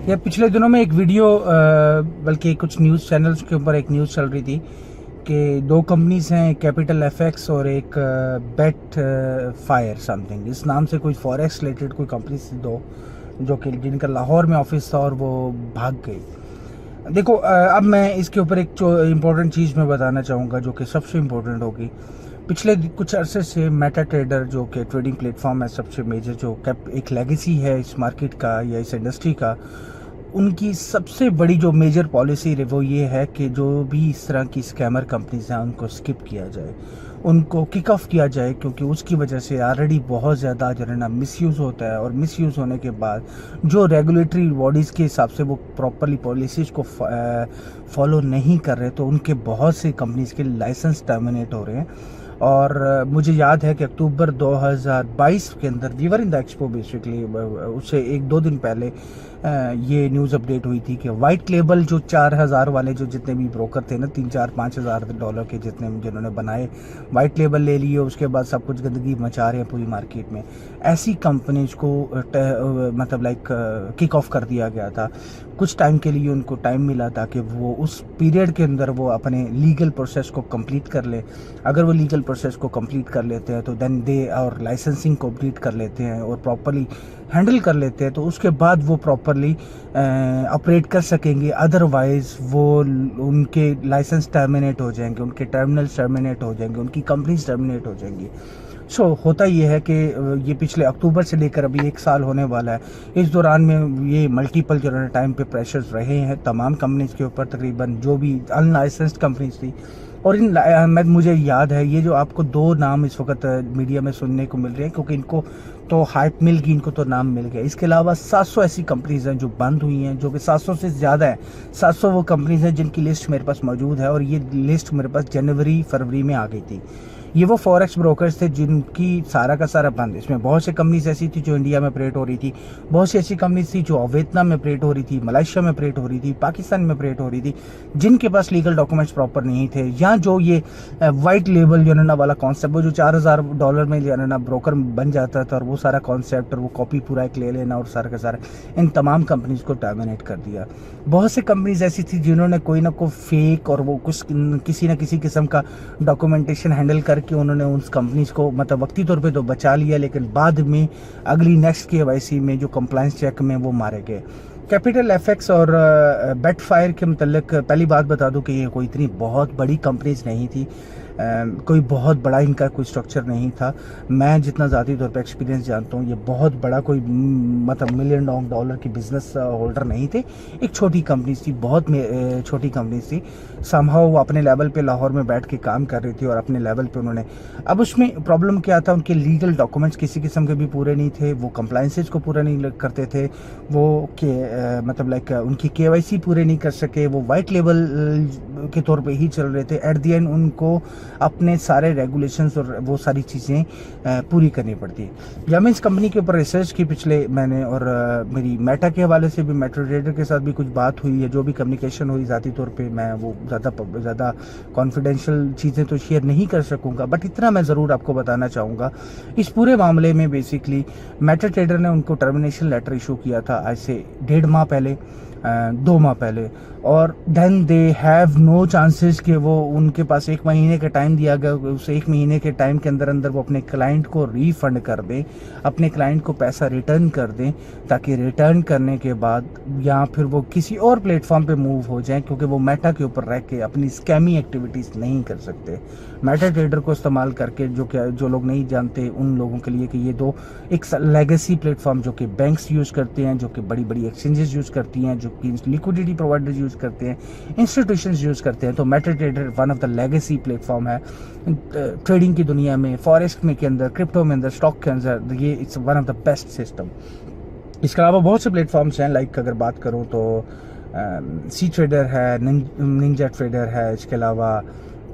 ये पिछले दिनों में एक वीडियो बल्कि कुछ न्यूज़ चैनल्स के ऊपर एक न्यूज़ चल रही थी कि दो कंपनीज हैं, कैपिटल एफएक्स और एक बेट फायर समथिंग, इस नाम से कोई फॉरेक्स रिलेटेड कोई कंपनी थी दो, जो कि जिनका लाहौर में ऑफिस था और वो भाग गई। देखो, अब मैं इसके ऊपर एक इम्पोर्टेंट चीज़ मैं बताना चाहूँगा जो कि सबसे इम्पोर्टेंट होगी। पिछले कुछ अरसे से मेटा ट्रेडर, जो कि ट्रेडिंग प्लेटफॉर्म है सबसे मेजर, जो एक लेगेसी है इस मार्केट का या इस इंडस्ट्री का, उनकी सबसे बड़ी जो मेजर पॉलिसी है वो ये है कि जो भी इस तरह की स्कैमर कंपनीज हैं उनको स्किप किया जाए, उनको किक ऑफ किया जाए, क्योंकि उसकी वजह से ऑलरेडी बहुत ज़्यादा जो है ना मिसयूज़ होता है। और मिसयूज़ होने के बाद जो रेगुलेटरी बॉडीज़ के हिसाब से वो प्रॉपरली पॉलिसीज़ को फॉलो नहीं कर रहे, तो उनके बहुत से कंपनीज़ के लाइसेंस टर्मिनेट हो रहे हैं। और मुझे याद है कि अक्टूबर 2022 के अंदर we were in the expo basically, उससे एक दो दिन पहले ये न्यूज़ अपडेट हुई थी कि वाइट लेबल जो 4000 वाले जो जितने भी ब्रोकर थे ना, 3-4-5 हज़ार डॉलर के जितने जिन्होंने बनाए, वाइट लेबल ले लिए, उसके बाद सब कुछ गंदगी मचा रहे हैं पूरी मार्केट में, ऐसी कंपनीज को मतलब लाइक किक ऑफ कर दिया गया था। कुछ टाइम के लिए उनको टाइम मिला ताकि वो उस पीरियड के अंदर वो अपने लीगल प्रोसेस को कंप्लीट कर ले। अगर वो लीगल प्रोसेस को कंप्लीट कर लेते हैं तो देन दे और लाइसेंसिंग कंप्लीट कर लेते हैं और प्रॉपरली हैंडल कर लेते हैं, तो उसके बाद वो प्रॉपरली ऑपरेट कर सकेंगे। अदरवाइज़ वो उनके लाइसेंस टर्मिनेट हो जाएंगे, उनके टर्मिनल्स टर्मिनेट हो जाएंगे, उनकी कंपनीज टर्मिनेट हो जाएंगी। होता ये है कि ये पिछले अक्टूबर से लेकर अभी 1 साल होने वाला है। इस दौरान में ये मल्टीपल जो है टाइम पे प्रेशर्स रहे हैं तमाम कंपनीज के ऊपर, तकरीबन जो भी अनलाइसेंस्ड कंपनीज थी। और मुझे याद है, ये जो आपको दो नाम इस वक्त मीडिया में सुनने को मिल रहे हैं, क्योंकि इनको तो हाइप मिल गई, इनको तो नाम मिल गया। इसके अलावा 700 ऐसी कंपनीज हैं जो बंद हुई हैं, जो कि 700 से ज़्यादा है। 700 वो कंपनीज हैं जिनकी लिस्ट मेरे पास मौजूद है, और ये लिस्ट मेरे पास जनवरी फरवरी में आ गई थी। ये वो फॉरेक्स ब्रोकर्स थे जिनकी सारा का सारा बंद। इसमें बहुत सी कंपनीज ऐसी थी जो इंडिया में ऑपरेट हो रही थी, बहुत सी ऐसी कंपनीज थी जो वियतनाम में ऑपरेट हो रही थी, मलेशिया में ऑपरेट हो रही थी, पाकिस्तान में ऑपरेट हो रही थी, जिनके पास लीगल डॉक्यूमेंट्स प्रॉपर नहीं थे, या जो ये वाइट लेबल जो है ना वाला कॉन्सेप्ट, वो जो $4000 में जो है ना ब्रोकर बन जाता था, और वो सारा कॉन्सेप्ट और वो कॉपी पूरा एक ले लेना और सारा का सारा, इन तमाम कंपनीज को टर्मिनेट कर दिया। बहुत सी कंपनीज ऐसी थी जिन्होंने कोई ना कोई फेक और वो कुछ किसी न किसी किस्म का डॉक्यूमेंटेशन हैंडल करके उन्होंने उन कंपनीज को मतलब वक्ती तौर पे तो बचा लिया, लेकिन बाद में अगली नेक्स्ट KYC में जो कंप्लायंस चेक में वो मारे गए। कैपिटल एफएक्स और बेट फायर के मतलब पहली बात बता दूं कि ये कोई इतनी बहुत बड़ी कंपनीज नहीं थी, कोई बहुत बड़ा इनका कोई स्ट्रक्चर नहीं था। मैं जितना ज़ाती तौर पे एक्सपीरियंस जानता हूँ, ये बहुत बड़ा कोई मतलब $1 मिलियन की बिजनेस होल्डर नहीं थे। एक छोटी कंपनी थी, बहुत छोटी कंपनी थी। समहाउ वो अपने लेवल पे लाहौर में बैठ के काम कर रही थी और अपने लेवल पे उन्होंने, अब उसमें प्रॉब्लम क्या था, उनके लीगल डॉक्यूमेंट्स किसी किस्म के भी पूरे नहीं थे, वो कंप्लाइंसेस को पूरा नहीं करते थे, वो मतलब लाइक उनकी KYC पूरे नहीं कर सके, वो वाइट लेबल के तौर पे ही चल रहे थे। एट दी एंड उनको अपने सारे रेगुलेशंस और वो सारी चीज़ें पूरी करनी पड़ती है। जब मैं इस कंपनी के ऊपर रिसर्च की पिछले मैंने, और मेरी मेटा के हवाले से भी, मेटा ट्रेडर के साथ भी कुछ बात हुई है, जो भी कम्युनिकेशन हुई ज़ाती तौर पे, मैं वो ज़्यादा कॉन्फिडेंशियल चीज़ें तो शेयर नहीं कर सकूँगा, बट इतना मैं ज़रूर आपको बताना चाहूँगा। इस पूरे मामले में बेसिकली मेटा ट्रेडर ने उनको टर्मिनेशन लेटर इशू किया था आज से 1.5 माह पहले, 2 माह पहले, और then they have no chances कि वो, उनके पास 1 महीने का टाइम दिया गया, उस 1 महीने के टाइम के अंदर अंदर वो अपने क्लाइंट को रीफंड कर दें, अपने क्लाइंट को पैसा रिटर्न कर दें, ताकि रिटर्न करने के बाद या फिर वो किसी और प्लेटफॉर्म पे मूव हो जाएं, क्योंकि वो मेटा के ऊपर रह के अपनी स्कैमी एक्टिविटीज़ नहीं कर सकते। मेटा ट्रेडर को इस्तेमाल करके, जो लोग नहीं जानते उन लोगों के लिए कि ये दो एक लेगेसी प्लेटफॉर्म जो कि बैंक्स यूज़ करते हैं, जो कि बड़ी बड़ी एक्सचेंजेस यूज़ करती हैं, जो कि लिक्विडिटी प्रोवाइडर्स यूज़ करते हैं, इंस्टीट्यूशंस यूज़ करते हैं। तो Meta trader one of the legacy platform है ट्रेडिंग की दुनिया में, फॉरेक्स में के अंदर, क्रिप्टो में अंदर, स्टॉक के अंदर, ये it's one of the best system. इसके अलावा बहुत से प्लेटफॉर्म्स हैं, लाइक अगर बात करूँ तो सी ट्रेडर है, निंजा ट्रेडर है, इसके अलावा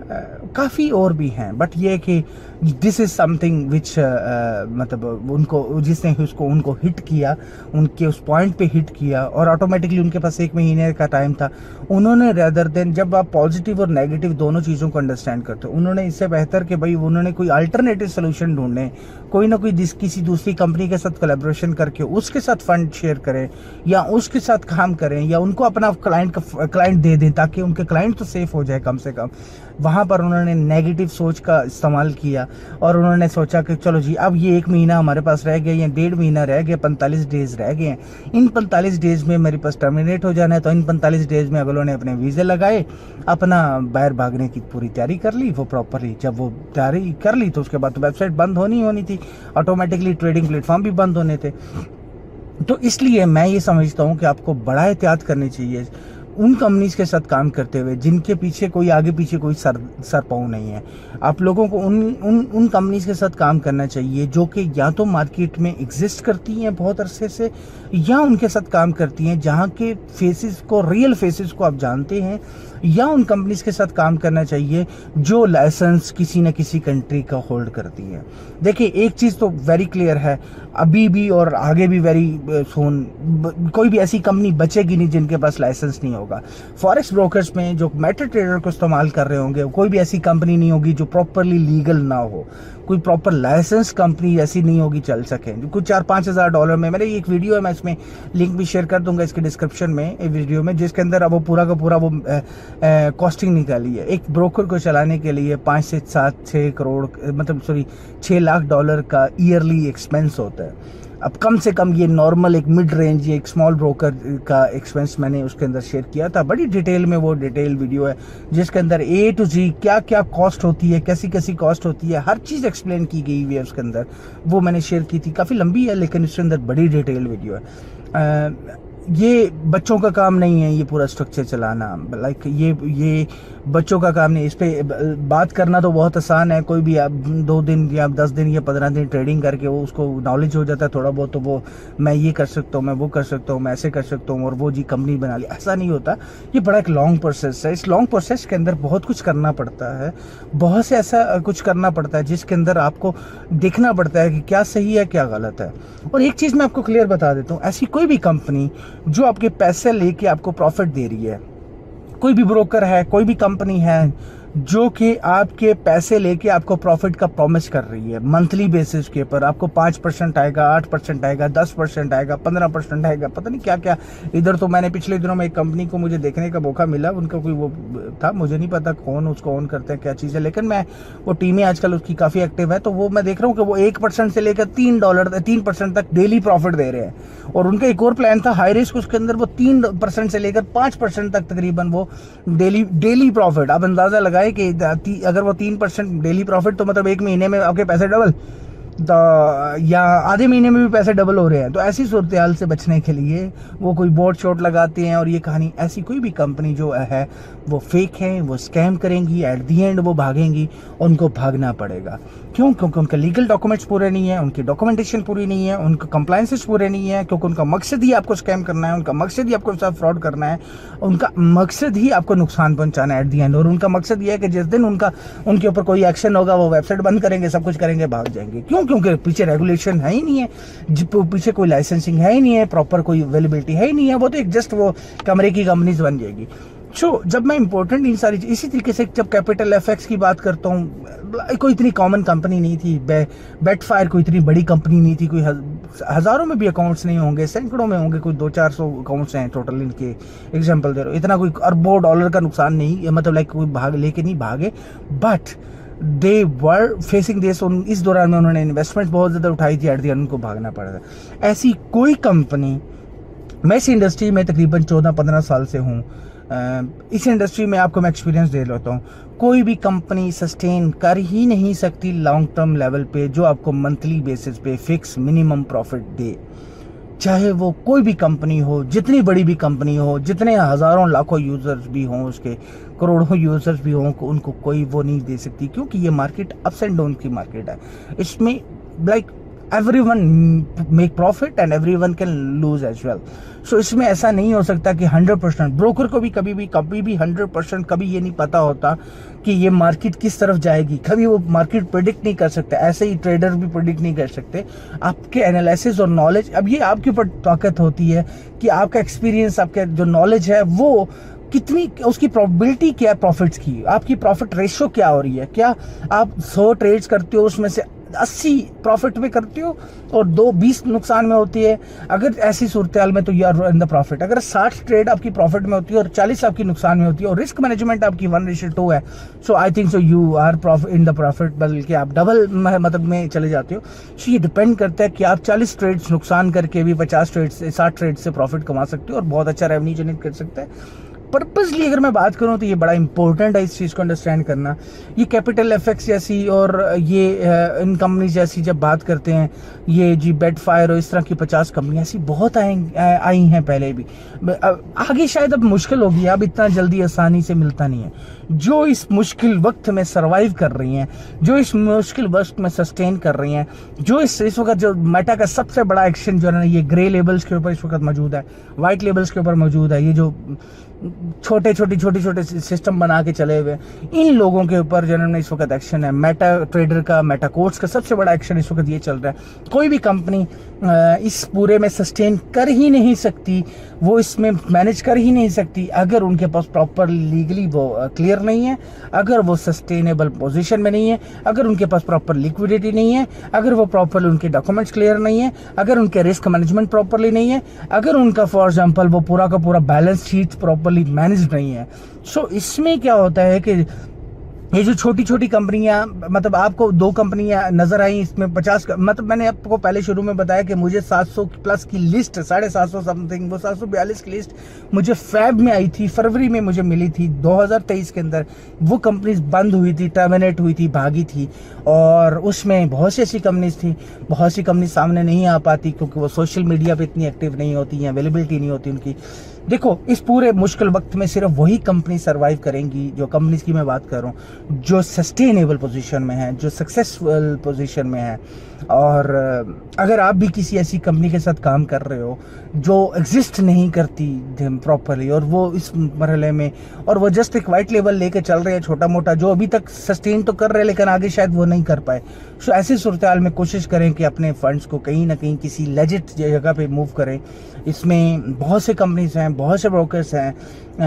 काफ़ी और भी हैं, बट ये कि दिस इज़ समथिंग विच मतलब उनको जिसने उसको उनको हिट किया, उनके उस पॉइंट पे हिट किया, और ऑटोमेटिकली उनके पास 1 महीने का टाइम था। उन्होंने रेदर देन, जब आप पॉजिटिव और नेगेटिव दोनों चीज़ों को अंडरस्टैंड करते हो, उन्होंने इससे बेहतर कि भाई उन्होंने कोई अल्टरनेटिव सोल्यूशन ढूंढने, कोई ना कोई किसी दूसरी कंपनी के साथ कोलैबोरेशन करके उसके साथ फंड शेयर करें या उसके साथ काम करें या उनको अपना क्लाइंट दे दें ताकि उनके क्लाइंट तो सेफ हो जाए कम से कम। वहाँ पर उन्होंने नेगेटिव सोच का इस्तेमाल किया और उन्होंने सोचा कि चलो जी, अब ये 1 महीना हमारे पास रह गया या 1.5 महीना रह गया, 45 डेज रह गए हैं, इन 45 डेज में मेरे पास टर्मिनेट हो जाना है। तो इन 45 डेज में अगलों ने अपने वीज़े लगाए, अपना बाहर भागने की पूरी तैयारी कर ली। वो प्रॉपरली जब वो तैयारी कर ली तो उसके बाद तो वेबसाइट बंद होनी थी, ऑटोमेटिकली ट्रेडिंग प्लेटफॉर्म भी बंद होने थे। तो इसलिए मैं ये समझता हूँ कि आपको बड़ा एहतियात करनी चाहिए उन कंपनीज के साथ काम करते हुए जिनके पीछे कोई आगे पीछे कोई सर पाँव नहीं है। आप लोगों को उन कंपनीज के साथ काम करना चाहिए जो कि या तो मार्केट में एग्जिस्ट करती हैं बहुत अरसे से, या उनके साथ काम करती हैं जहां के फेसेस को, रियल फेसेस को आप जानते हैं, या उन कंपनीज के साथ काम करना चाहिए जो लाइसेंस किसी न किसी कंट्री का होल्ड करती है। देखिए, एक चीज़ तो वेरी क्लियर है, अभी भी और आगे भी वेरी सोन कोई भी ऐसी कंपनी बचेगी नहीं जिनके पास लाइसेंस नहीं होगा। फॉरेक्स ब्रोकर्स में जो मेटा ट्रेडर को इस्तेमाल कर रहे होंगे, कोई भी ऐसी कंपनी नहीं होगी जो प्रॉपरली लीगल ना हो, कोई प्रॉपर लाइसेंस कंपनी ऐसी नहीं होगी चल सके। कुछ $4-5 हज़ार डॉलर में, मेरे एक वीडियो है, मैं इसमें लिंक भी शेयर कर दूंगा इसके डिस्क्रिप्शन में, वीडियो में, जिसके अंदर अब वो पूरा का पूरा वो कॉस्टिंग निकाली है। एक ब्रोकर को चलाने के लिए 5 से 7 6 करोड़ मतलब सॉरी $6 लाख का ईयरली एक्सपेंस होता है। अब कम से कम ये नॉर्मल एक मिड रेंज या एक स्मॉल ब्रोकर का एक्सपेंस मैंने उसके अंदर शेयर किया था, बड़ी डिटेल में वो डिटेल वीडियो है जिसके अंदर A to Z क्या क्या कॉस्ट होती है, कैसी कैसी कॉस्ट होती है, हर चीज़ एक्सप्लेन की गई हुई है उसके अंदर। वो मैंने शेयर की थी, काफ़ी लंबी है लेकिन उसके अंदर बड़ी डिटेल वीडियो है। ये बच्चों का काम नहीं है ये पूरा स्ट्रक्चर चलाना, लाइक ये बच्चों का काम नहीं। इस पे बात करना तो बहुत आसान है, कोई भी आप 2 दिन या 10 दिन या 15 दिन ट्रेडिंग करके वो उसको नॉलेज हो जाता है थोड़ा बहुत, तो वो मैं ये कर सकता हूँ, मैं वो कर सकता हूँ, मैं ऐसे कर सकता हूँ और वो जी कंपनी बना ली, ऐसा नहीं होता। ये बड़ा एक लॉन्ग प्रोसेस है। इस लॉन्ग प्रोसेस के अंदर बहुत कुछ करना पड़ता है, बहुत से ऐसा कुछ करना पड़ता है जिसके अंदर आपको देखना पड़ता है कि क्या सही है क्या गलत है। और एक चीज़ मैं आपको क्लियर बता देता हूँ, ऐसी कोई भी कंपनी जो आपके पैसे लेके आपको प्रॉफिट दे रही है, कोई भी ब्रोकर है, कोई भी कंपनी है जो कि आपके पैसे लेके आपको प्रॉफिट का प्रॉमिस कर रही है मंथली बेसिस के ऊपर, आपको 5% आएगा, 8% आएगा, 10% आएगा, 15% आएगा, पता नहीं क्या क्या। इधर तो मैंने पिछले दिनों में एक कंपनी को मुझे देखने का मौका मिला, उनका कोई वो था, मुझे नहीं पता कौन उसको ऑन करते हैं क्या चीज़ है, लेकिन मैं वो टीमें आजकल उसकी काफ़ी एक्टिव है, तो वो मैं देख रहा हूँ कि वो 1% से लेकर $3 तक डेली प्रॉफिट दे रहे हैं। और उनका एक और प्लान था हाई रिस्क, उसके अंदर वो 3% से लेकर 5% तक तकरीबन वो डेली प्रॉफिट। आप अंदाज़ा लगाए कि अगर वो 3% डेली प्रॉफिट, तो मतलब 1 महीने में आपके पैसे डबल, तो या आधे महीने में भी पैसे डबल हो रहे हैं। तो ऐसी सूरत हाल से बचने के लिए वो कोई बोर्ड शॉट लगाते हैं। और ये कहानी, ऐसी कोई भी कंपनी जो है वो फेक है, वो स्कैम करेंगी, एट दी एंड वो भागेंगी, उनको भागना पड़ेगा। क्यों? क्योंकि उनके लीगल डॉक्यूमेंट्स पूरे नहीं है, उनकी डॉक्यूमेंटेशन पूरी नहीं है, उनके कंप्लायंसेस पूरे नहीं है, क्योंकि उनका मकसद ही आपको स्कैम करना है, उनका मकसद ही आपको साथ फ्रॉड करना है, उनका मकसद ही आपको नुकसान पहुंचाना है एट दी एंड। और उनका मकसद ये है कि जिस दिन उनके ऊपर कोई एक्शन होगा वो वेबसाइट बंद करेंगे, सब कुछ करेंगे, भाग जाएंगे। क्यों? क्योंकि पीछे रेगुलेशन है ही नहीं है, पीछे कोई लाइसेंसिंग है ही नहीं है, प्रॉपर कोई अवेलेबिलिटी है ही नहीं है, वो तो एक जस्ट वो कमरे की कंपनीज बन जाएगी। जब मैं इंपॉर्टेंट इन सारी इसी तरीके से जब कैपिटल एफएक्स की बात करता हूँ, कोई इतनी कॉमन कंपनी नहीं थी, बेटफायर कोई इतनी बड़ी कंपनी नहीं थी, कोई हज़ारों में भी अकाउंट्स नहीं होंगे, सैकड़ों में होंगे, कोई 200-400 अकाउंट्स हैं टोटल इनके, एग्जांपल दे रहा हूँ। इतना कोई अरबों डॉलर का नुकसान नहीं, मतलब लाइक कोई भाग लेके नहीं भागे, but they were facing this. इस दौरान में उन्होंने इन्वेस्टमेंट बहुत ज़्यादा उठाई थी, एट द एंड उनको भागना पड़ा था। ऐसी कोई कंपनी, मैं इस इंडस्ट्री में तकरीबन 14-15 साल से हूँ, इस इंडस्ट्री में आपको मैं एक्सपीरियंस दे लेता हूँ, कोई भी कंपनी सस्टेन कर ही नहीं सकती लॉन्ग टर्म लेवल पे जो आपको मंथली बेसिस पे फिक्स मिनिमम प्रॉफिट दे। चाहे वो कोई भी कंपनी हो, जितनी बड़ी भी कंपनी हो, जितने हज़ारों लाखों यूज़र्स भी हों, उसके करोड़ों यूज़र्स भी हों, उनको कोई वो नहीं दे सकती, क्योंकि ये मार्केट अप्स एंड डाउन की मार्केट है। इसमें like everyone make profit and everyone can lose as well. So इसमें ऐसा नहीं हो सकता कि 100%, ब्रोकर को भी कभी भी 100% कभी ये नहीं पता होता कि ये मार्केट किस तरफ जाएगी, कभी वो मार्केट प्रेडिक्ट नहीं कर सकता, ऐसे ही ट्रेडर भी प्रेडिक्ट नहीं कर सकते। आपके एनालिसिस और नॉलेज, अब ये आपके ऊपर ताकत होती है कि आपका एक्सपीरियंस, आपका जो नॉलेज है वो कितनी, उसकी प्रोबेबिलिटी क्या है प्रॉफिट्स की, आपकी प्रॉफिट रेशियो क्या हो रही है, क्या आप 100 ट्रेड्स करते हो उसमें से 80 प्रॉफिट में करते हो और 20 नुकसान में होती है। अगर ऐसी सूरत हाल में तो you are in the profit. अगर 60 ट्रेड आपकी प्रॉफिट में होती है और 40 आपकी नुकसान में होती है और रिस्क मैनेजमेंट आपकी 1:2 है, so I think so you are in the profit, बल्कि आप डबल मतलब में चले जाते हो। सो ये डिपेंड करता है कि आप 40 ट्रेड्स नुकसान करके भी 50 ट्रेड से 60 ट्रेड से प्रॉफिट कमा सकते हो और बहुत अच्छा रेवेन्यू जनरेट कर सकते हैं। पर्पसली अगर मैं बात करूं तो ये बड़ा इंपॉर्टेंट है इस चीज़ को अंडरस्टैंड करना। ये कैपिटल एफएक्स जैसी और ये इन कंपनी जैसी जब बात करते हैं, ये जी बेटफायर और इस तरह की 50 कंपनियां ऐसी बहुत आई हैं पहले भी। आगे शायद अब मुश्किल होगी, अब इतना जल्दी आसानी से मिलता नहीं है। जो इस मुश्किल वक्त में सर्वाइव कर रही हैं, जो इस मुश्किल वक्त में सस्टेन कर रही हैं, जो इस वक्त जो मेटा का सबसे बड़ा एक्शन जो है ना, ये ग्रे लेबल्स के ऊपर इस वक्त मौजूद है, वाइट लेबल्स के ऊपर मौजूद है, ये जो छोटे सिस्टम बना के चले हुए, इन लोगों के ऊपर जो है इस वक्त एक्शन है। मेटा ट्रेडर का, मेटा कोर्ट्स का सबसे बड़ा एक्शन इस वक्त ये चल रहा है। कोई भी कंपनी इस पूरे में सस्टेन कर ही नहीं सकती, वो इसमें मैनेज कर ही नहीं सकती अगर उनके पास प्रॉपर लीगली वो क्लियर नहीं है, अगर वो सस्टेनेबल पोजीशन में नहीं है, अगर उनके पास प्रॉपर लिक्विडिटी नहीं है, अगर वो प्रॉपरली उनके डॉक्यूमेंट्स क्लियर नहीं है, अगर उनके रिस्क मैनेजमेंट प्रॉपरली नहीं है, अगर उनका फॉर एग्जांपल वो पूरा का पूरा बैलेंस शीट प्रॉपरली मैनेज नहीं है। सो इसमें क्या होता है कि ये जो छोटी कंपनियां, मतलब आपको 2 कंपनियां नजर आई, इसमें 50 मतलब मैंने आपको पहले शुरू में बताया कि मुझे 700 प्लस की लिस्ट, 750 समथिंग, वो 742 की लिस्ट मुझे फेब में आई थी, फरवरी में मुझे मिली थी 2023 के अंदर। वो कंपनीज बंद हुई थी, टर्मिनेट हुई थी, भागी थी, और उसमें बहुत सी ऐसी कंपनीज थी, बहुत सी कंपनी सामने नहीं आ पाती क्योंकि वो सोशल मीडिया पे इतनी एक्टिव नहीं होती हैं, अवेलेबिलिटी नहीं होती उनकी। देखो, इस पूरे मुश्किल वक्त में सिर्फ वही कंपनी सरवाइव करेंगी, जो कंपनीज की मैं बात कर रहा हूँ, जो सस्टेनेबल पोजीशन में है, जो सक्सेसफुल पोजीशन में है। और अगर आप भी किसी ऐसी कंपनी के साथ काम कर रहे हो जो एग्जिस्ट नहीं करती प्रॉपरली, और वो इस मरहले में, और वो जस्ट एक वाइट लेवल लेके चल रहे हैं छोटा मोटा, जो अभी तक सस्टेन तो कर रहे हैं लेकिन आगे शायद वो नहीं कर पाए, सो ऐसी सूरत हाल में कोशिश करें कि अपने फंड्स को कहीं ना कहीं किसी लेजिट जगह पे मूव करें। इसमें बहुत से कंपनीज हैं, बहुत से ब्रोकर्स हैं,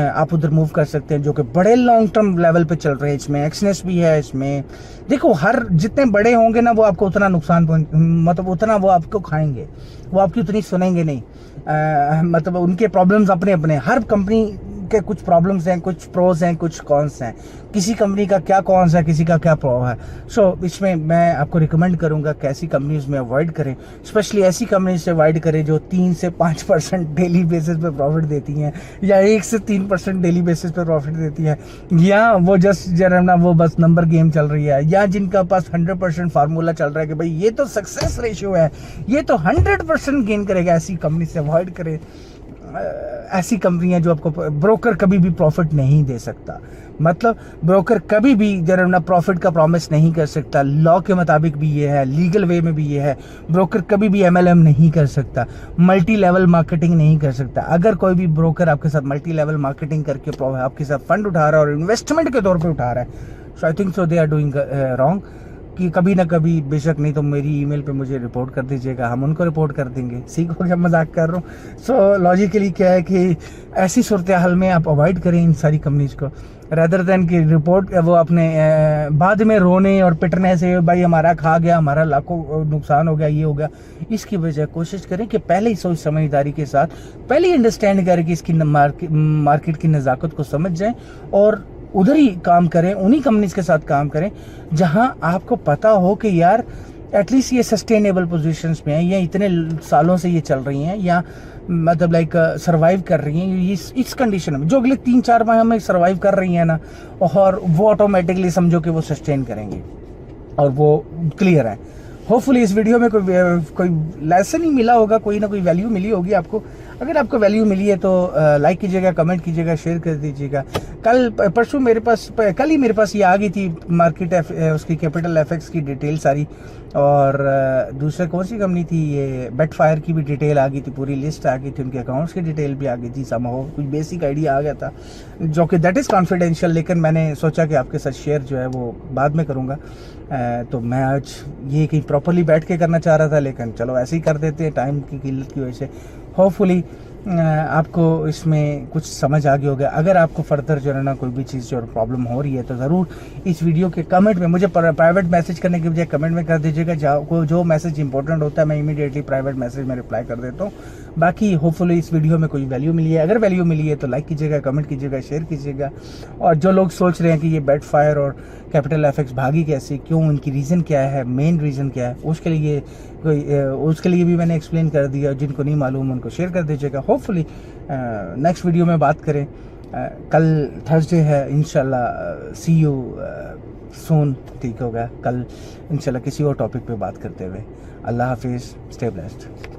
आप उधर मूव कर सकते हैं जो कि बड़े लॉन्ग टर्म लेवल पे चल रहे हैं। इसमें एक्सनेस भी है। इसमें देखो, हर जितने बड़े होंगे ना, वो आपको उतना नुकसान मतलब उतना वो आपको खाएंगे, वो आपकी उतनी सुनेंगे नहीं। मतलब उनके प्रॉब्लम्स अपने अपने, हर कंपनी के कुछ प्रॉब्लम्स हैं, कुछ प्रोज हैं, कुछ कॉन्स हैं। किसी कंपनी का क्या कॉन्स है, किसी का क्या प्रो है। सो इसमें मैं आपको रिकमेंड करूंगा कि ऐसी कंपनीज में अवॉइड करें, स्पेशली ऐसी कंपनी से अवॉइड करें जो 3 से 5% डेली बेसिस पे प्रॉफिट देती हैं, या 1 से 3% डेली बेसिस पे प्रॉफिट देती हैं, या वो जस्ट जरा वो बस नंबर गेम चल रही है, या जिनका पास 100% फार्मूला चल रहा है कि भाई ये तो सक्सेस रेशियो है, ये तो 100% गेन करेगा। ऐसी कंपनी से अवॉइड करें। ऐसी कंपनियां जो आपको, ब्रोकर कभी भी प्रॉफिट नहीं दे सकता, मतलब ब्रोकर कभी भी जरा प्रॉफिट का प्रॉमिस नहीं कर सकता। लॉ के मुताबिक भी ये है, लीगल वे में भी ये है। ब्रोकर कभी भी MLM नहीं कर सकता, मल्टी लेवल मार्केटिंग नहीं कर सकता। अगर कोई भी ब्रोकर आपके साथ मल्टी लेवल मार्केटिंग करके आपके साथ फंड उठा रहा है और इन्वेस्टमेंट के तौर पर उठा रहा है, so I think so they are doing wrong. कि कभी ना कभी, बेशक नहीं तो मेरी ईमेल पे मुझे रिपोर्ट कर दीजिएगा, हम उनको रिपोर्ट कर देंगे। सीखो, क्या मजाक कर रहा हूँ। सो लॉजिकली क्या है कि ऐसी सूरत हाल में आप अवॉइड करें इन सारी कंपनीज को, रेदर देन कि रिपोर्ट वो अपने बाद में रोने और पिटने से, भाई हमारा खा गया, हमारा लाखों नुकसान हो गया, ये हो गया। इसकी वजह कोशिश करें कि पहले ही सोच समझदारी के साथ, पहले ही अंडरस्टैंड करें कि इसकी मार्केट की नज़ाकत को समझ जाएं और उधर ही काम करें, उन्हीं कंपनीज के साथ काम करें जहां आपको पता हो कि यार एटलीस्ट ये सस्टेनेबल पोजीशंस में है, या इतने सालों से ये चल रही हैं, या मतलब लाइक सरवाइव कर रही हैं इस कंडीशन में, जो अगले 3-4 माह में सरवाइव कर रही हैं ना, और वो ऑटोमेटिकली समझो कि वो सस्टेन करेंगे और वो क्लियर है। होपफुली इस वीडियो में कोई लेसन ही मिला होगा, कोई ना कोई वैल्यू मिली होगी आपको। अगर आपको वैल्यू मिली है तो लाइक कीजिएगा, कमेंट कीजिएगा, शेयर कर दीजिएगा। कल परसों मेरे पास, कल ही मेरे पास ये आ गई थी मार्केट उसकी कैपिटल एफएक्स की डिटेल सारी, और दूसरा कौन सी कंपनी थी, ये बेट फायर की भी डिटेल आ गई थी, पूरी लिस्ट आ गई थी, उनके अकाउंट्स की डिटेल भी आ गई थी, समहाउ कुछ बेसिक आइडिया आ गया था, जो कि दैट इज़ कॉन्फिडेंशियल, लेकिन मैंने सोचा कि आपके साथ शेयर जो है वो बाद में करूँगा। तो मैं आज ये कहीं प्रॉपरली बैठ के करना चाह रहा था, लेकिन चलो ऐसे ही कर देते हैं टाइम की किल्लत की वजह से। होपफुली आपको इसमें कुछ समझ आ गया होगा। अगर आपको फर्दर जो है ना कोई भी चीज़ जो प्रॉब्लम हो रही है तो ज़रूर इस वीडियो के कमेंट में मुझे प्राइवेट मैसेज करने के बजाय कमेंट में कर दीजिएगा। जो मैसेज इंपॉर्टेंट होता है मैं इमीडिएटली प्राइवेट मैसेज में रिप्लाई कर देता हूँ। बाकी होपफुली इस वीडियो में कोई वैल्यू मिली है, अगर वैल्यू मिली है तो लाइक कीजिएगा, कमेंट कीजिएगा, शेयर कीजिएगा। और जो लोग सोच रहे हैं कि ये बेट फायर और कैपिटल एफएक्स भागी कैसे, क्यों, उनकी रीज़न क्या है, मेन रीज़न क्या है, उसके लिए भी मैंने एक्सप्लेन कर दिया। जिनको नहीं मालूम उनको शेयर कर दीजिएगा। होपफुली नेक्स्ट वीडियो में बात करें। कल थर्सडे है, इंशाल्लाह सी यू सून, ठीक होगा। कल इंशाल्लाह किसी और टॉपिक पे बात करते हुए। अल्लाह हाफिज़, स्टे ब्लेस्ड।